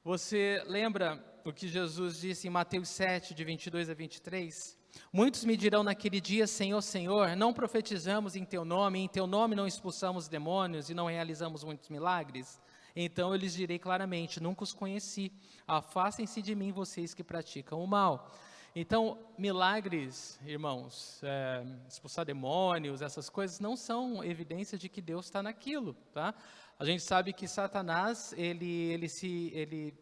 Você lembra o que Jesus disse em Mateus 7, de 22 a 23? Muitos me dirão naquele dia, Senhor, Senhor, não profetizamos em Teu nome não expulsamos demônios e não realizamos muitos milagres? Então eu lhes direi claramente, nunca os conheci, afastem-se de mim vocês que praticam o mal. Então, milagres, irmãos, expulsar demônios, essas coisas não são evidência de que Deus está naquilo, tá? A gente sabe que Satanás, ele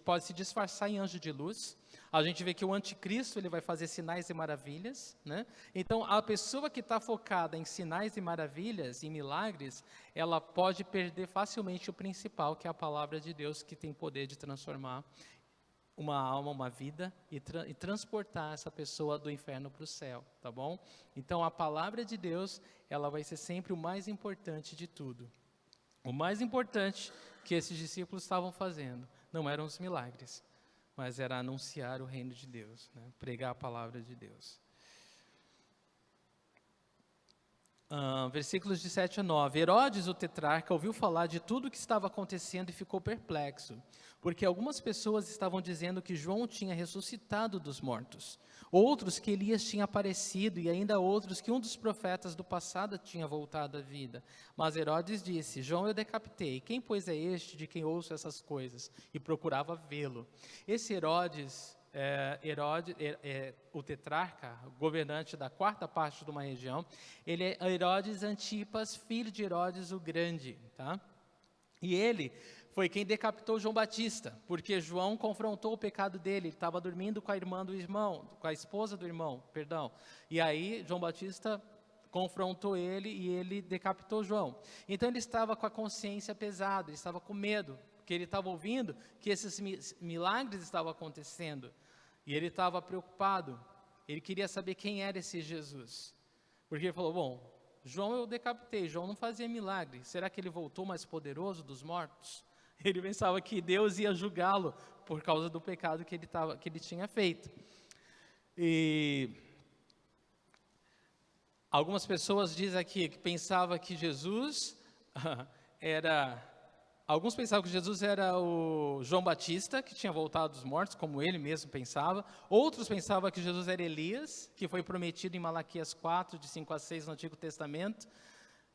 pode se disfarçar em anjo de luz. A gente vê que o anticristo, ele vai fazer sinais e maravilhas, né? Então, a pessoa que está focada em sinais e maravilhas, em milagres, ela pode perder facilmente o principal, que é a palavra de Deus, que tem poder de transformar uma alma, uma vida, e transportar essa pessoa do inferno para o céu, tá bom? Então, a palavra de Deus, ela vai ser sempre o mais importante de tudo. O mais importante que esses discípulos estavam fazendo não eram os milagres, mas era anunciar o reino de Deus, né? Pregar a palavra de Deus. Versículos de 7 a 9. Herodes, o tetrarca, ouviu falar de tudo o que estava acontecendo e ficou perplexo, porque algumas pessoas estavam dizendo que João tinha ressuscitado dos mortos, outros que Elias tinha aparecido e ainda outros que um dos profetas do passado tinha voltado à vida. Mas Herodes disse, João eu decapitei, quem pois é este de quem ouço essas coisas? E procurava vê-lo. Esse Herodes, Herodes, o tetrarca, o governante da quarta parte de uma região, ele é Herodes Antipas, filho de Herodes o Grande, tá? E ele foi quem decapitou João Batista, porque João confrontou o pecado dele, ele estava dormindo com a irmã do irmão, com a esposa do irmão, perdão. E aí João Batista confrontou ele e ele decapitou João. Então ele estava com a consciência pesada, ele estava com medo, porque ele estava ouvindo que esses milagres estavam acontecendo. E ele estava preocupado, ele queria saber quem era esse Jesus. Porque ele falou, bom, João eu decapitei, João não fazia milagre, será que ele voltou mais poderoso dos mortos? Ele pensava que Deus ia julgá-lo por causa do pecado que ele tinha feito. E algumas pessoas dizem aqui que pensavam que Jesus alguns pensavam que Jesus era o João Batista, que tinha voltado dos mortos, como ele mesmo pensava. Outros pensavam que Jesus era Elias, que foi prometido em Malaquias 4, de 5 a 6 no Antigo Testamento,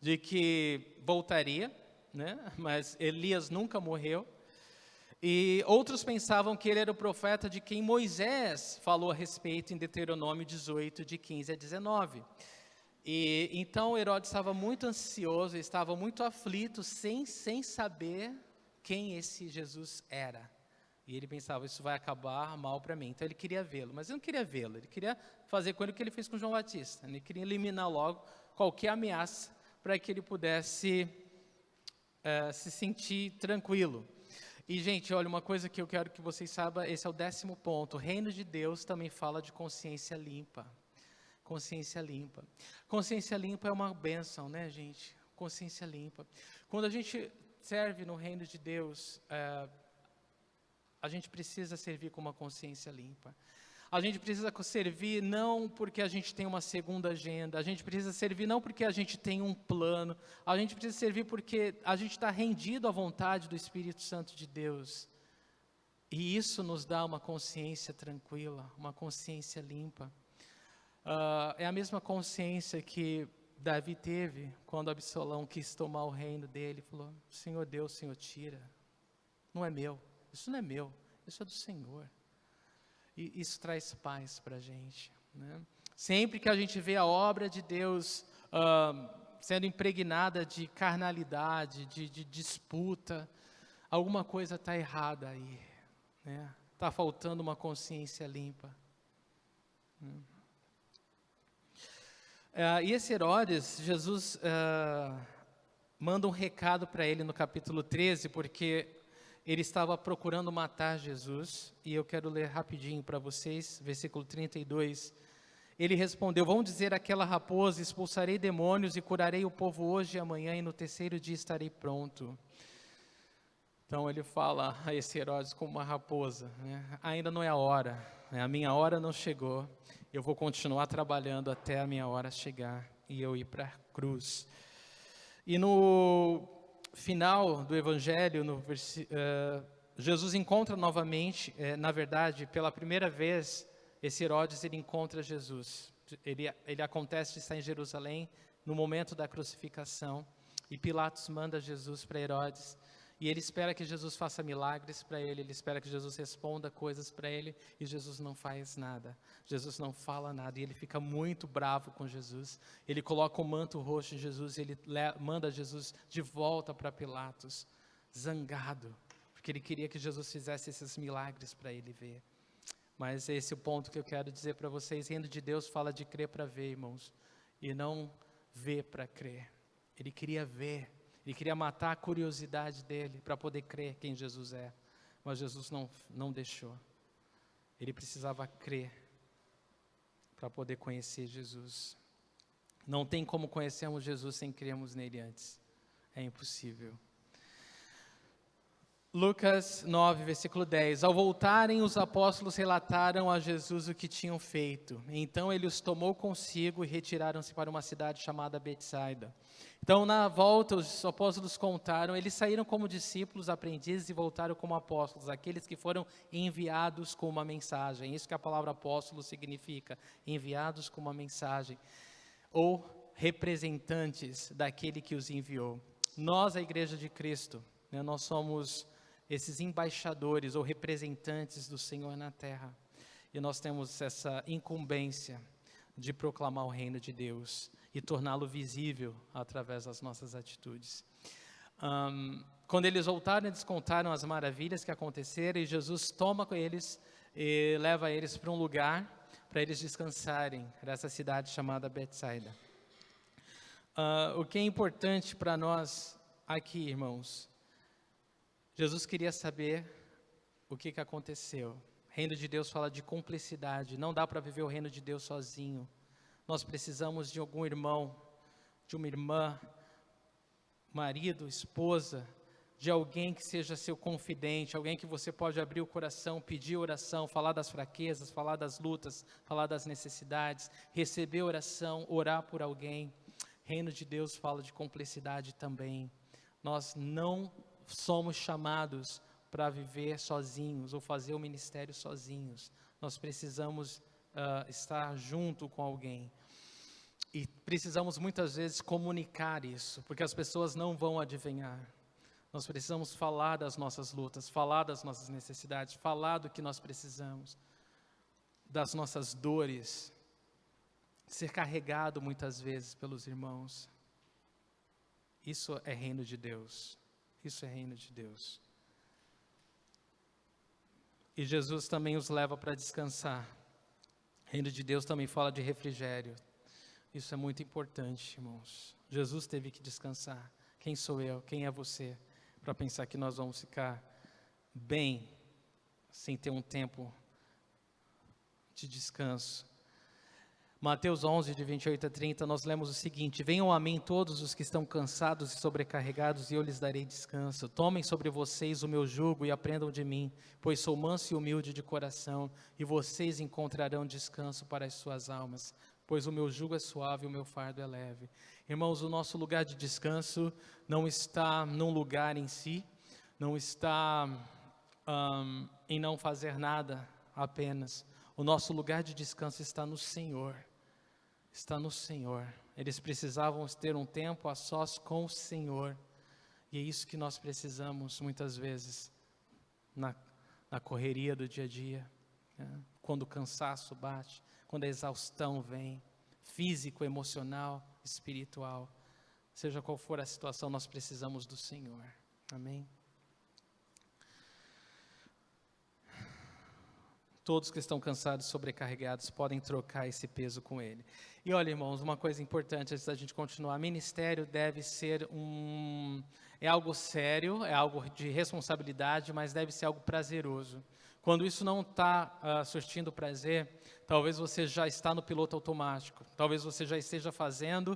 de que voltaria, né? Mas Elias nunca morreu. E outros pensavam que ele era o profeta de quem Moisés falou a respeito em Deuteronômio 18, de 15 a 19. E então Herodes estava muito ansioso, estava muito aflito, sem saber quem esse Jesus era. E ele pensava, isso vai acabar mal para mim. Então ele queria vê-lo, mas ele não queria vê-lo, ele queria fazer com ele o que ele fez com João Batista. Ele queria eliminar logo qualquer ameaça para que ele pudesse se sentir tranquilo. E, gente, olha, uma coisa que eu quero que vocês saibam, esse é o 10º ponto. O reino de Deus também fala de consciência limpa. Consciência limpa. Consciência limpa é uma bênção, né, gente? Consciência limpa. Quando a gente serve no reino de Deus, a gente precisa servir com uma consciência limpa. A gente precisa servir não porque a gente tem uma segunda agenda, a gente precisa servir não porque a gente tem um plano, a gente precisa servir porque a gente está rendido à vontade do Espírito Santo de Deus. E isso nos dá uma consciência tranquila, uma consciência limpa. É a mesma consciência que Davi teve quando Absalão quis tomar o reino dele. Falou, Senhor Deus, Senhor tira, não é meu, isso não é meu, isso é do Senhor. E isso traz paz para a gente, né? Sempre que a gente vê a obra de Deus sendo impregnada de carnalidade, de disputa, alguma coisa está errada aí, né? Está faltando uma consciência limpa. E esse Herodes, Jesus manda um recado para ele no capítulo 13, porque ele estava procurando matar Jesus, e eu quero ler rapidinho para vocês, versículo 32. Ele respondeu, vão dizer àquela raposa, expulsarei demônios e curarei o povo hoje e amanhã, e no terceiro dia estarei pronto. Então ele fala a esse Herodes como uma raposa, né? Ainda não é a hora, né? A minha hora não chegou, eu vou continuar trabalhando até a minha hora chegar, e eu ir para a cruz. E no final do Evangelho, Jesus encontra novamente, na verdade, pela primeira vez, esse Herodes, ele encontra Jesus. Ele acontece de estar em Jerusalém, no momento da crucificação, e Pilatos manda Jesus para Herodes, e ele espera que Jesus faça milagres para ele espera que Jesus responda coisas para ele, e Jesus não faz nada, Jesus não fala nada, e ele fica muito bravo com Jesus. Ele coloca um manto roxo em Jesus, e ele manda Jesus de volta para Pilatos, zangado, porque ele queria que Jesus fizesse esses milagres para ele ver. Mas esse é o ponto que eu quero dizer para vocês. Reino de Deus fala de crer para ver, irmãos, e não ver para crer. Ele queria ver, ele queria matar a curiosidade dele para poder crer quem Jesus é, mas Jesus não deixou. Ele precisava crer para poder conhecer Jesus. Não tem como conhecermos Jesus sem crermos nele antes, é impossível. Lucas 9, versículo 10. Ao voltarem, os apóstolos relataram a Jesus o que tinham feito. Então ele os tomou consigo e retiraram-se para uma cidade chamada Betsaida. Então, na volta, os apóstolos contaram, eles saíram como discípulos, aprendizes, e voltaram como apóstolos, aqueles que foram enviados com uma mensagem. Isso que a palavra apóstolo significa, enviados com uma mensagem, ou representantes daquele que os enviou. Nós, a Igreja de Cristo, nós somos esses embaixadores ou representantes do Senhor na terra. e nós temos essa incumbência de proclamar o reino de Deus e torná-lo visível através das nossas atitudes. Quando eles voltaram, eles contaram as maravilhas que aconteceram, e Jesus toma com eles e leva eles para um lugar para eles descansarem, nessa cidade chamada Betsaida. O que é importante para nós aqui, irmãos, Jesus queria saber o que aconteceu. O reino de Deus fala de cumplicidade, não dá para viver o reino de Deus sozinho. Nós precisamos de algum irmão, de uma irmã, marido, esposa, de alguém que seja seu confidente, alguém que você pode abrir o coração, pedir oração, falar das fraquezas, falar das lutas, falar das necessidades, receber oração, orar por alguém. Reino de Deus fala de cumplicidade também. Nós não somos chamados para viver sozinhos ou fazer o ministério sozinhos. Nós precisamos estar junto com alguém. E precisamos muitas vezes comunicar isso, porque as pessoas não vão adivinhar. Nós precisamos falar das nossas lutas, falar das nossas necessidades, falar do que nós precisamos, das nossas dores, ser carregado muitas vezes pelos irmãos. Isso é reino de Deus. Isso é reino de Deus. E Jesus também os leva para descansar. Reino de Deus também fala de refrigério. Isso é muito importante, irmãos. Jesus teve que descansar. Quem sou eu? Quem é você? Para pensar que nós vamos ficar bem, sem ter um tempo de descanso. Mateus 11, de 28 a 30, nós lemos o seguinte: venham a mim todos os que estão cansados e sobrecarregados, e eu lhes darei descanso. Tomem sobre vocês o meu jugo e aprendam de mim, pois sou manso e humilde de coração, e vocês encontrarão descanso para as suas almas, pois o meu jugo é suave e o meu fardo é leve. Irmãos, o nosso lugar de descanso não está num lugar em si, não está em não fazer nada apenas. O nosso lugar de descanso está no Senhor. Está no Senhor. Eles precisavam ter um tempo a sós com o Senhor. E é isso que nós precisamos muitas vezes na correria do dia a dia, né? Quando o cansaço bate, quando a exaustão vem, físico, emocional, espiritual. Seja qual for a situação, nós precisamos do Senhor. Amém? Todos que estão cansados e sobrecarregados podem trocar esse peso com Ele. E olha, irmãos, uma coisa importante antes da gente continuar: ministério deve ser é algo sério, é algo de responsabilidade, mas deve ser algo prazeroso. Quando isso não está surtindo prazer, talvez você já está no piloto automático, talvez você já esteja fazendo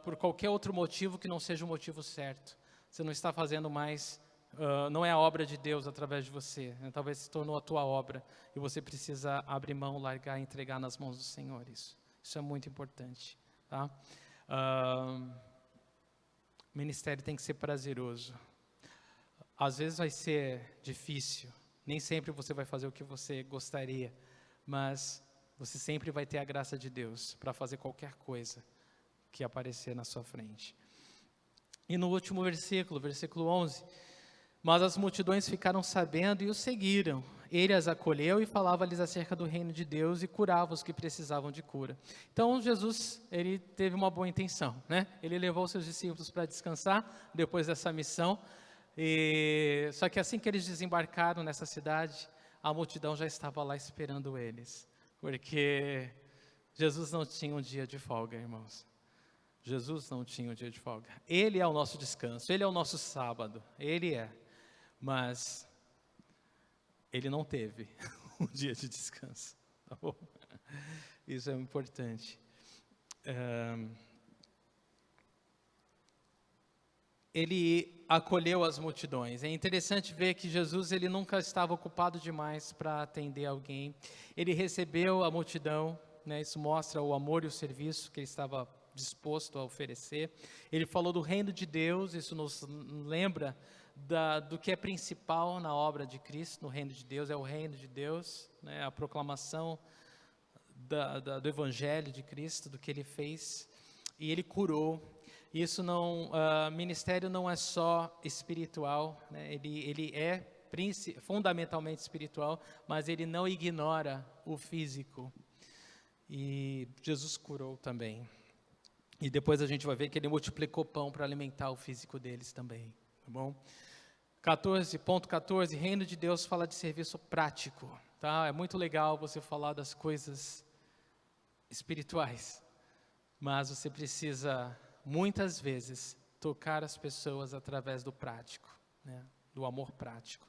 por qualquer outro motivo que não seja o motivo certo. Você não está fazendo mais, não é a obra de Deus através de você, né? Talvez se tornou a tua obra e você precisa abrir mão, largar e entregar nas mãos do Senhor. Isso é muito importante, tá? Ministério tem que ser prazeroso. Às vezes vai ser difícil, nem sempre você vai fazer o que você gostaria, mas você sempre vai ter a graça de Deus para fazer qualquer coisa que aparecer na sua frente. E no último versículo 11, mas as multidões ficaram sabendo e o seguiram. Ele as acolheu e falava-lhes acerca do reino de Deus e curava os que precisavam de cura. Então Jesus, ele teve uma boa intenção, né? Ele levou seus discípulos para descansar depois dessa missão. Só que assim que eles desembarcaram nessa cidade, a multidão já estava lá esperando eles, porque Jesus não tinha um dia de folga, irmãos. Jesus não tinha um dia de folga. Ele é o nosso descanso, Ele é o nosso sábado, Ele é. Mas Ele não teve um dia de descanso, tá bom? Isso é importante. Ele acolheu as multidões. É interessante ver que Jesus, ele nunca estava ocupado demais para atender alguém. Ele recebeu a multidão, né? Isso mostra o amor e o serviço que ele estava disposto a oferecer. Ele falou do reino de Deus. Isso nos lembra do que é principal na obra de Cristo. No reino de Deus é o reino de Deus, né? A proclamação do evangelho de Cristo, do que ele fez. E ele curou. Isso não, ministério não é só espiritual, né? Ele é fundamentalmente espiritual, mas ele não ignora o físico. E Jesus curou também. E depois a gente vai ver que ele multiplicou pão para alimentar o físico deles também, tá bom? 14, reino de Deus fala de serviço prático, tá? É muito legal você falar das coisas espirituais, mas você precisa, muitas vezes, tocar as pessoas através do prático, né? Do amor prático.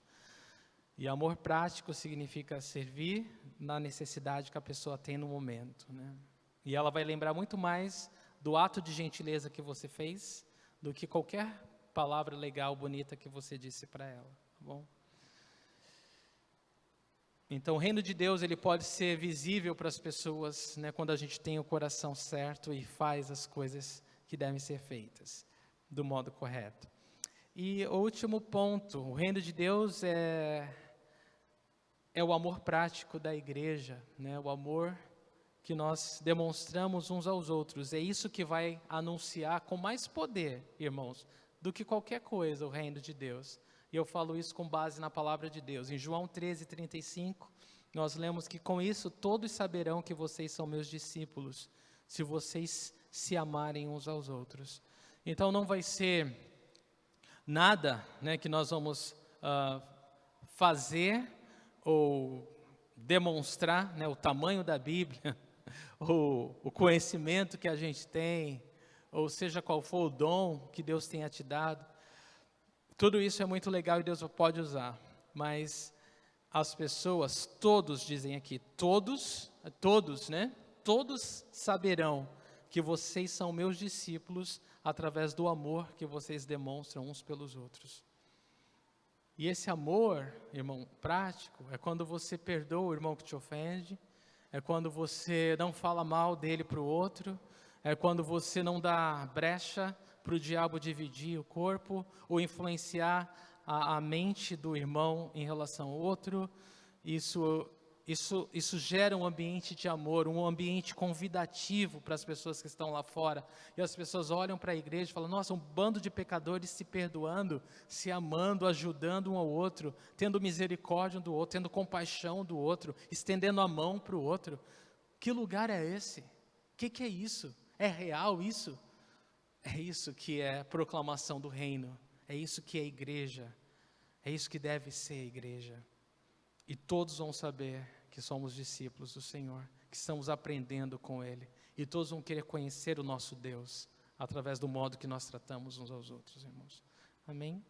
E amor prático significa servir na necessidade que a pessoa tem no momento, né? E ela vai lembrar muito mais do ato de gentileza que você fez do que qualquer palavra legal, bonita que você disse para ela, tá bom? Então, o reino de Deus, ele pode ser visível para as pessoas, né, quando a gente tem o coração certo e faz as coisas que devem ser feitas do modo correto. E o último ponto, o reino de Deus é o amor prático da igreja, né, o amor que nós demonstramos uns aos outros. É isso que vai anunciar com mais poder, irmãos, do que qualquer coisa o reino de Deus. E eu falo isso com base na palavra de Deus. Em João 13:35, nós lemos que com isso todos saberão que vocês são meus discípulos, se vocês se amarem uns aos outros. Então não vai ser nada, né, que nós vamos fazer ou demonstrar, né, o tamanho da Bíblia, ou o conhecimento que a gente tem, ou seja qual for o dom que Deus tenha te dado. Tudo isso é muito legal e Deus pode usar, mas as pessoas, todos dizem aqui, todos, né? Todos saberão que vocês são meus discípulos através do amor que vocês demonstram uns pelos outros. E esse amor, irmão, prático, é quando você perdoa o irmão que te ofende, é quando você não fala mal dele para o outro, é quando você não dá brecha para o diabo dividir o corpo ou influenciar a mente do irmão em relação ao outro. Isso gera um ambiente de amor, um ambiente convidativo para as pessoas que estão lá fora. E as pessoas olham para a igreja e falam, nossa, um bando de pecadores se perdoando, se amando, ajudando um ao outro, tendo misericórdia um do outro, tendo compaixão do outro, estendendo a mão para o outro. Que lugar é esse? O que é isso? É real isso? É isso que é proclamação do reino. É isso que é igreja. É isso que deve ser a igreja. E todos vão saber que somos discípulos do Senhor, que estamos aprendendo com Ele. E todos vão querer conhecer o nosso Deus, através do modo que nós tratamos uns aos outros, irmãos. Amém?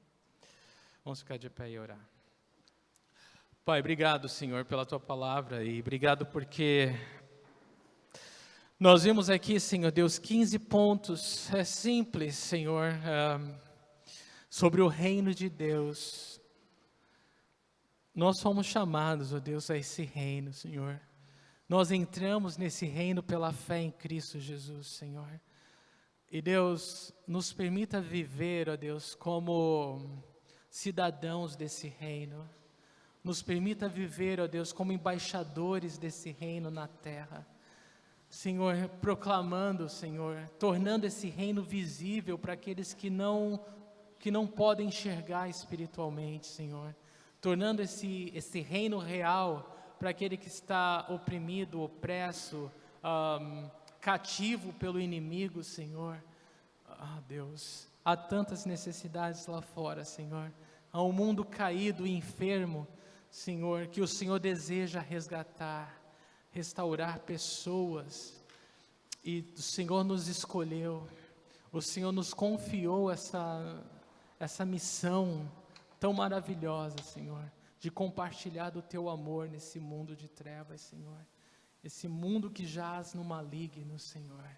Vamos ficar de pé e orar. Pai, obrigado, Senhor, pela Tua palavra. E obrigado porque nós vimos aqui, Senhor Deus, 15 pontos. É simples, Senhor, sobre o reino de Deus. Nós fomos chamados, ó Deus, a esse reino, Senhor. Nós entramos nesse reino pela fé em Cristo Jesus, Senhor. E Deus, nos permita viver, ó Deus, como cidadãos desse reino. Nos permita viver, ó Deus, como embaixadores desse reino na terra. Senhor, proclamando, Senhor, tornando esse reino visível para aqueles que não podem enxergar espiritualmente, Senhor. Tornando esse reino real para aquele que está oprimido, opresso, cativo pelo inimigo, Senhor. Deus, há tantas necessidades lá fora, Senhor. Há um mundo caído e enfermo, Senhor, que o Senhor deseja resgatar, restaurar pessoas. E o Senhor nos escolheu, o Senhor nos confiou essa missão tão maravilhosa, Senhor, de compartilhar do Teu amor nesse mundo de trevas, Senhor. Esse mundo que jaz no maligno, Senhor.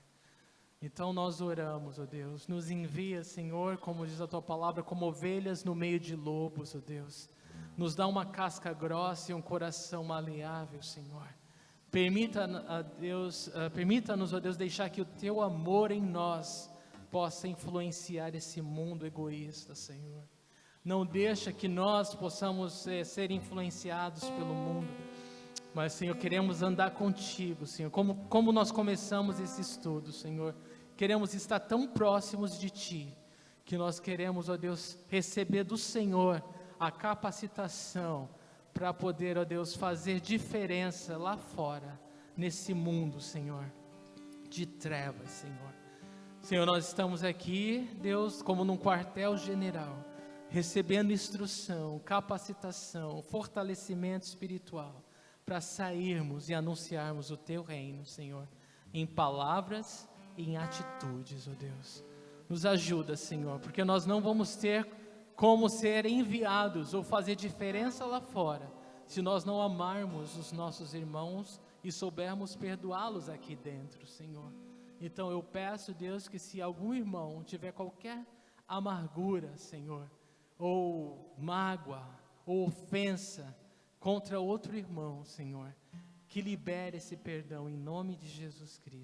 Então nós oramos, ó Deus, nos envia, Senhor, como diz a Tua palavra, como ovelhas no meio de lobos, ó Deus. Nos dá uma casca grossa e um coração maleável, Senhor. Permita-nos, ó Deus, deixar que o Teu amor em nós possa influenciar esse mundo egoísta, Senhor. Não deixa que nós possamos ser influenciados pelo mundo, mas, Senhor, queremos andar contigo, Senhor, como nós começamos esse estudo, Senhor, queremos estar tão próximos de Ti, que nós queremos, ó Deus, receber do Senhor a capacitação para poder, ó Deus, fazer diferença lá fora, nesse mundo, Senhor, de trevas, Senhor. Senhor, nós estamos aqui, Deus, como num quartel-general, recebendo instrução, capacitação, fortalecimento espiritual, para sairmos e anunciarmos o Teu reino, Senhor, em palavras e em atitudes, ó Deus. Nos ajuda, Senhor, porque nós não vamos ter como ser enviados ou fazer diferença lá fora, se nós não amarmos os nossos irmãos e soubermos perdoá-los aqui dentro, Senhor. Então eu peço, Deus, que se algum irmão tiver qualquer amargura, Senhor, ou mágoa, ou ofensa contra outro irmão, Senhor, que libere esse perdão em nome de Jesus Cristo.